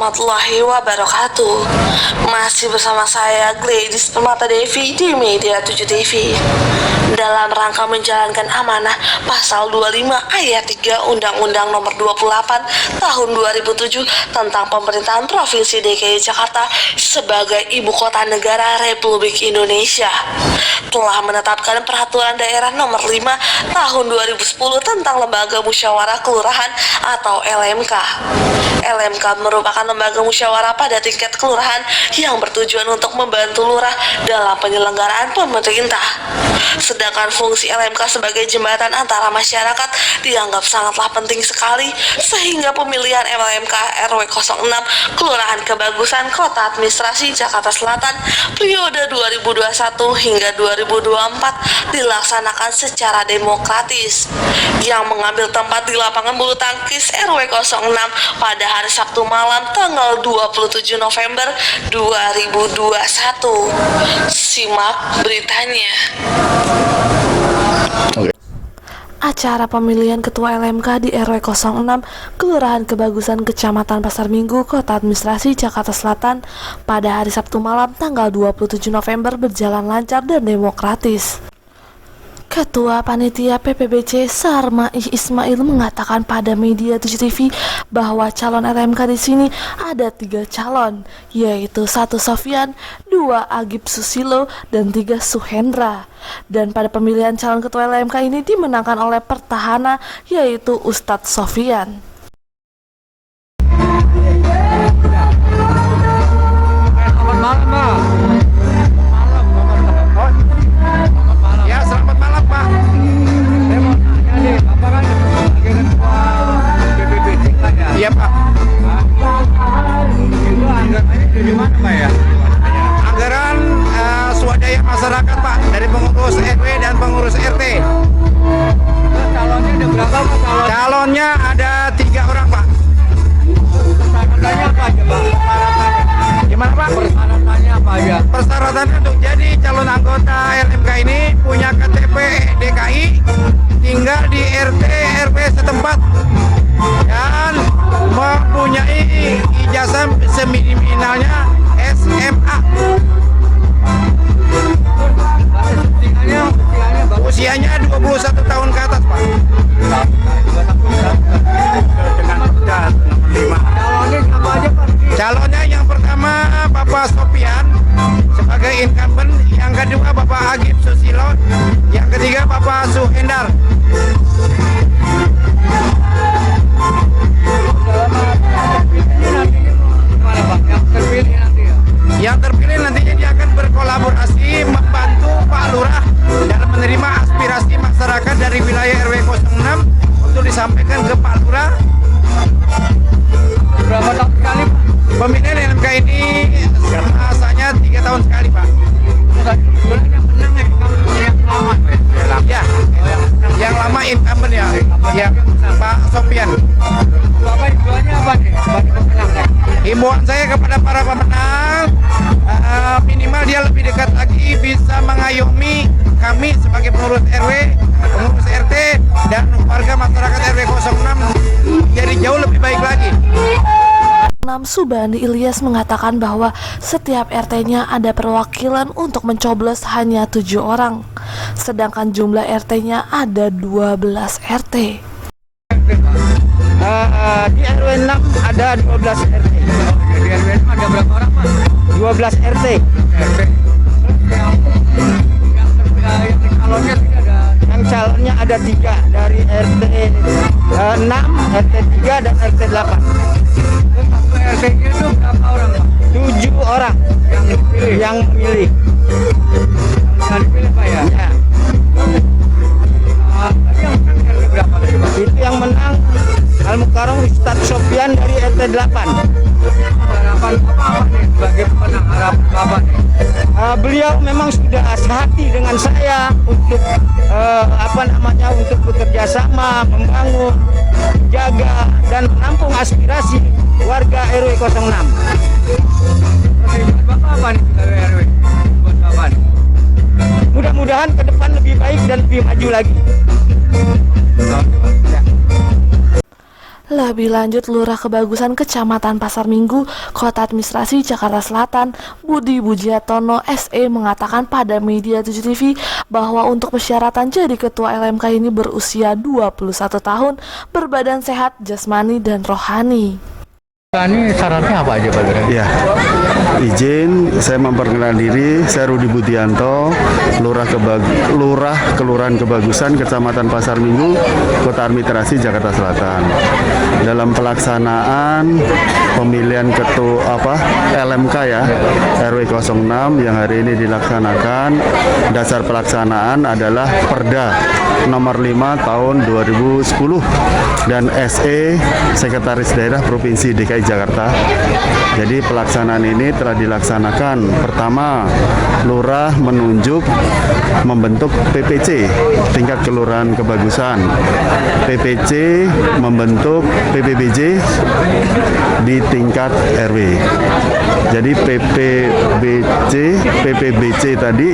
warahmatullahi wabarakatuh. Masih bersama saya Gladys Permata Devi di Media 7 TV. Dalam rangka menjalankan amanah pasal 25 ayat 3 Undang-Undang Nomor 28 Tahun 2007 tentang Pemerintahan Provinsi DKI Jakarta sebagai Ibu Kota Negara Republik Indonesia, telah menetapkan Peraturan Daerah Nomor 5 Tahun 2010 tentang Lembaga Musyawarah Kelurahan atau LMK. LMK merupakan lembaga musyawarah pada tingkat kelurahan yang bertujuan untuk membantu lurah dalam penyelenggaraan pemerintah. Sedangkan fungsi LMK sebagai jembatan antara masyarakat dianggap sangatlah penting sekali, sehingga pemilihan LMK RW 06 Kelurahan Kebagusan Kota Administrasi Jakarta Selatan periode 2021 hingga 2024 dilaksanakan secara demokratis, yang mengambil tempat di lapangan bulu tangkis RW 06 pada hari Sabtu malam tanggal 27 November 2021. Simak beritanya. Acara pemilihan Ketua LMK di RW 06 Kelurahan Kebagusan Kecamatan Pasar Minggu Kota Administrasi Jakarta Selatan pada hari Sabtu malam tanggal 27 November berjalan lancar dan demokratis. Ketua Panitia PPBC Sarma Ismail mengatakan pada Media 7 TV bahwa calon LMK di sini ada 3 calon, yaitu 1 Sofyan, 2 Agib Susilo, dan 3 Suhendra. Dan pada pemilihan calon Ketua LMK ini dimenangkan oleh Pertahanan, yaitu Ustadz Sofyan. Selamat malam, Pak. Selamat malam, Pak. Saya mau tanya nih, Bapak kan sebagai ketua PPBC kan ya? Iya, Pak. Itu anggarannya dari mana, Pak ya? Anggaran swadaya masyarakat, Pak, dari pengurus RW dan pengurus RT. Terus calonnya ada berapa, Pak? Calonnya ada 3 orang, Pak. Persyaratannya apa aja, Pak? Persyaratannya. Gimana, Pak? Persyaratannya apa aja? Persyaratannya untuk jadi calon anggota LMK ini punya KTP DKI, tinggal di RT RW setempat, dan mempunyai ijazah seminimalnya SMA. Usianya 21 tahun ke atas, Pak. Calonnya yang pertama Bapak Sofyan sebagai incumbent, yang kedua Bapak Agib Susilo, yang ketiga Bapak Suhendar. Yang terpilih nantinya dia akan berkolaborasi membantu Pak Lurah dalam menerima aspirasi masyarakat dari wilayah RW 06 untuk disampaikan ke Pak Lurah. Berapa tahun sekali, Pak? Pemilihan LMK ini rasanya 3 tahun sekali, Pak. Yang menang yang lama, ya, yang lama incumbent ya, ya, Pak Sofyan. Bapak himbauannya apa nih? Himbauan saya kepada para pemenang, minimal dia lebih dekat lagi bisa mengayomi kami sebagai pengurus RW, pengurus RT, dan warga masyarakat RW 06 jadi jauh lebih baik lagi. Subandi Ilyas mengatakan bahwa setiap RT-nya ada perwakilan untuk mencoblos hanya 7 orang, sedangkan jumlah RT-nya ada 12 RT. Di RW 6 ada 12 RT. Di RW 6 ada berapa orang, Pak? 12 RT. Yang calonnya ada 3 dari RT 6, RT 3, dan RT 8. RT itu berapa orang, Pak? 7 orang yang memilih. Yang dipilih, Pak, ya? Ya. Tadi yang menang RT berapa tadi, Pak? Itu yang menang Al-Mukarram Ustadz Sofyan dari RT 8. Harapan apa nih sebagai pemenang, harapan Bapak nih? Beliau memang sudah sehati dengan saya untuk untuk bekerja sama, membangun, menjaga, dan menampung aspirasi warga RW 06. Buat Bapak apa nih sebagai RW? Buat Bapak nih? Mudah-mudahan ke depan lebih baik dan lebih maju lagi. Lah Lebih lanjut, Lurah Kebagusan Kecamatan Pasar Minggu, Kota Administrasi Jakarta Selatan, Budi Bujiatono SE mengatakan pada Media 7 TV bahwa untuk persyaratan jadi ketua LMK ini berusia 21 tahun, berbadan sehat, jasmani dan rohani. Ini syaratnya apa aja Pak Lurah? Ya, izin saya memperkenalkan diri, saya Rudi Budianto, Lurah Kelurahan Kebagusan, Kecamatan Pasar Minggu, Kota Administrasi Jakarta Selatan. Dalam pelaksanaan pemilihan ketua LMK ya, RW 06 yang hari ini dilaksanakan, dasar pelaksanaan adalah Perda nomor 5 tahun 2010 dan SE Sekretaris Daerah Provinsi DKI Jakarta. Jadi pelaksanaan ini telah dilaksanakan. Pertama, Lurah menunjuk membentuk PPC tingkat Kelurahan Kebagusan. PPC membentuk PPBJ di tingkat RW. Jadi PPBC tadi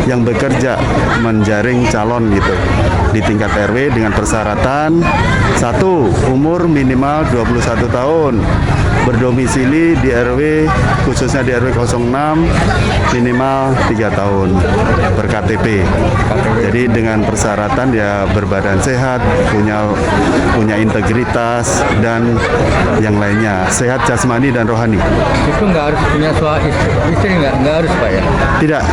yang bekerja menjaring calon gitu di tingkat RW dengan persyaratan: 1. Umur minimal 21 tahun, berdomisili di RW, khususnya di RW 06 minimal 3 tahun, berKTP. Jadi dengan persyaratan ya berbadan sehat, punya integritas dan yang lainnya, sehat jasmani dan rohani. Itu nggak harus punya istri nggak harus Pak ya? Tidak,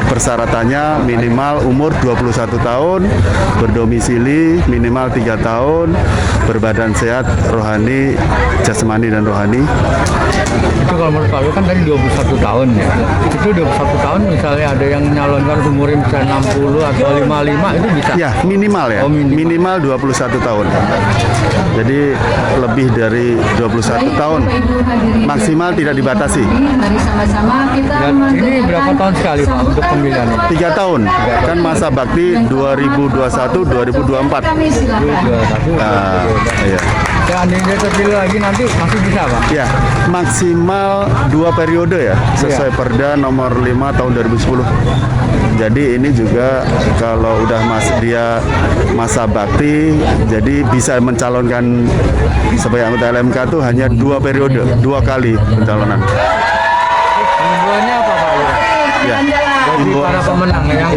persyaratannya minimal umur 21 tahun, berdomisili minimal 3 tahun, berbadan sehat, rohani, jasmani dan rohani. Itu kalau menurut Pak Lurah kan tadi 21 tahun ya. Itu 21 tahun misalnya ada yang nyalonkan umurnya misalnya 60 atau 55 itu bisa? Ya, minimal ya. Oh, minimal 21 tahun. Jadi lebih dari 21 tahun. Maksimal tidak dibatasi. Dan ini berapa tahun sekali Pak untuk pemilihan ini? 3 tahun. Kan masa bakti 2021-2024. Iya. Seandainya terpilih lagi nanti masih bisa Pak? Ya, maksimal 2 periode ya, sesuai Perda nomor 5 tahun 2010. Jadi ini juga kalau udah dia masa bakti, jadi bisa mencalonkan sebagai anggota LMK itu hanya 2 periode, 2 kali pencalonan. Himbuannya apa Pak Lurah? Ya, Bagi para pemenang yang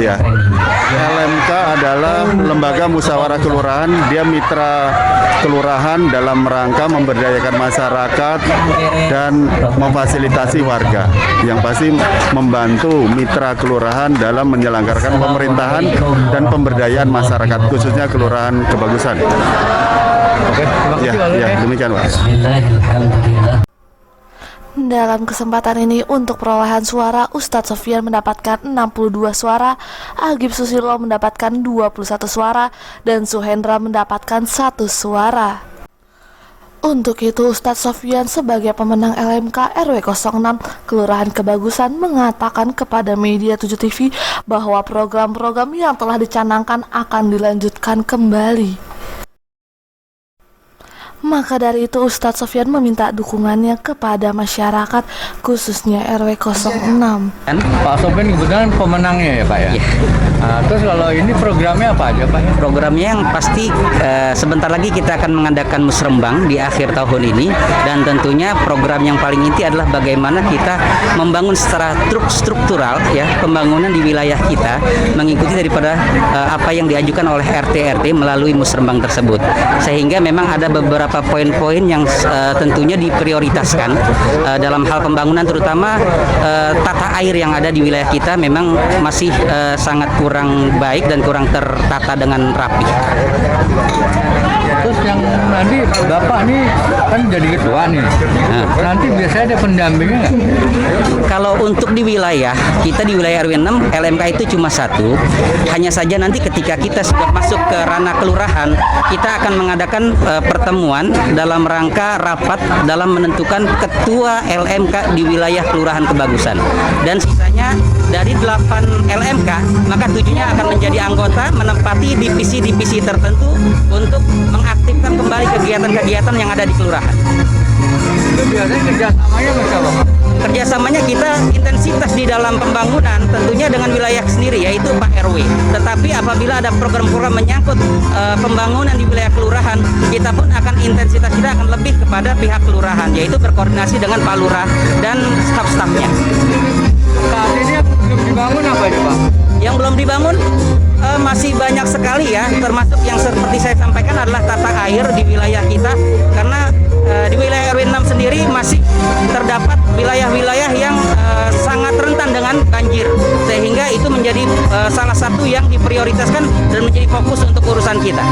iya. LMK adalah lembaga musyawarah kelurahan, dia mitra kelurahan dalam rangka memberdayakan masyarakat dan memfasilitasi warga. Yang pasti membantu mitra kelurahan dalam menyelenggarakan pemerintahan dan pemberdayaan masyarakat, khususnya Kelurahan Kebagusan. Oke, terima kasih Pak Lurah. Ya, demikian Pak. Dalam kesempatan ini untuk perolehan suara, Ustadz Sofyan mendapatkan 62 suara, Agib Susilo mendapatkan 21 suara, dan Suhendra mendapatkan 1 suara. Untuk itu, Ustadz Sofyan sebagai pemenang LMK RW 06 Kelurahan Kebagusan mengatakan kepada Media 7 TV bahwa program-program yang telah dicanangkan akan dilanjutkan kembali. Maka dari itu Ustadz Sofyan meminta dukungannya kepada masyarakat, khususnya RW 06. Pak Sofyan kebetulan pemenangnya ya Pak ya? Iya. Terus kalau ini programnya apa aja Pak? Programnya yang pasti sebentar lagi kita akan mengadakan musrembang di akhir tahun ini, dan tentunya program yang paling inti adalah bagaimana kita membangun secara struktural ya pembangunan di wilayah kita, mengikuti daripada apa yang diajukan oleh RT melalui musrembang tersebut, sehingga memang ada beberapa poin-poin yang tentunya diprioritaskan dalam hal pembangunan, terutama tata air yang ada di wilayah kita memang masih sangat kurang baik dan kurang tertata dengan rapi. Terus yang nanti Bapak nih kan jadi ketua nih, nanti biasanya ada pendampingnya nggak? Kalau untuk di wilayah, kita di wilayah RW 6, LMK itu cuma 1. Hanya saja nanti ketika kita sudah masuk ke ranah kelurahan, kita akan mengadakan pertemuan dalam rangka rapat dalam menentukan ketua LMK di wilayah Kelurahan Kebagusan. Dan sisanya dari 8 LMK, maka 7-nya akan menjadi anggota menempati divisi-divisi tertentu untuk mengaktifkan kembali kegiatan-kegiatan yang ada di kelurahan. Itu biasanya kerjasamanya macam apa, Pak? Kerjasamanya kita intensitas di dalam pembangunan tentunya dengan wilayah sendiri yaitu Pak RW. Tetapi apabila ada program-program menyangkut pembangunan di wilayah kelurahan, kita pun akan intensitas kita akan lebih kepada pihak kelurahan, yaitu berkoordinasi dengan Pak Lurah dan staf-stafnya. Saat ini yang belum dibangun apa ini, Pak? Yang belum dibangun masih banyak sekali ya, termasuk yang seperti saya sampaikan adalah tata air di wilayah kita, karena di wilayah RW 6 sendiri masih terdapat wilayah-wilayah yang sangat rentan dengan banjir, sehingga itu menjadi salah satu yang diprioritaskan dan menjadi fokus untuk urusan kita.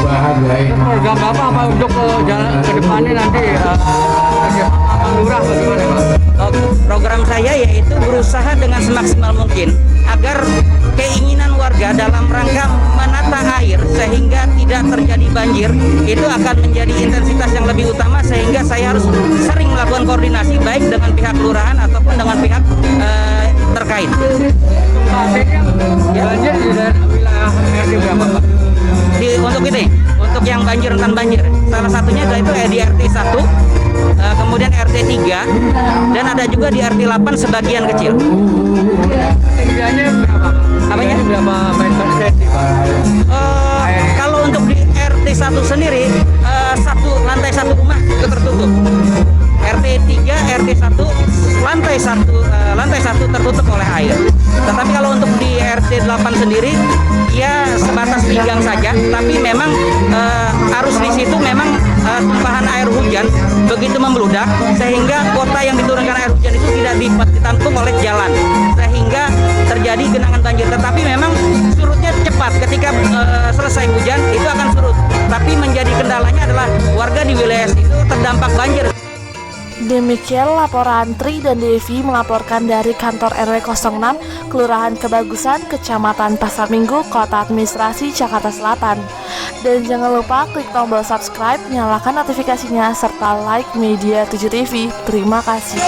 Program Bapak apa untuk jalan ke depannya nanti Pak Lurah bagaimana, Pak? Program saya yaitu berusaha dengan semaksimal mungkin agar keinginan warga dalam rangka menata air sehingga tidak terjadi banjir itu akan menjadi intensitas yang lebih utama, sehingga saya harus sering melakukan koordinasi baik dengan pihak kelurahan ataupun dengan pihak terkait. Banjir di daerah wilayah RT berapa, Pak? Untuk yang banjir rentan banjir, salah satunya yaitu di RT 1, kemudian RT 3, dan ada juga di RT 8 sebagian kecil. Ketinggiannya berapa, Pak? Apanya? Berapa meter senti, Pak? Kalau untuk di RT 1 sendiri, lantai satu rumah itu tertutup. RT 3, RT 1, lantai satu tertutup oleh air. Tetapi kalau untuk di RT 8 sendiri, ya sebatas pinggang saja. Tapi memang arus di situ memang tumpahan air hujan begitu membludak, sehingga kuota yang diturunkan air hujan itu tidak ditampung oleh jalan, sehingga terjadi genangan banjir. Tetapi memang surutnya cepat, ketika selesai hujan itu akan surut. Tapi menjadi kendalanya adalah warga di wilayah itu terdampak banjir. Demikian laporan Tri dan Devi melaporkan dari kantor RW 06 Kelurahan Kebagusan, Kecamatan Pasar Minggu, Kota Administrasi Jakarta Selatan. Dan jangan lupa klik tombol subscribe, nyalakan notifikasinya, serta like Media 7 TV. Terima kasih.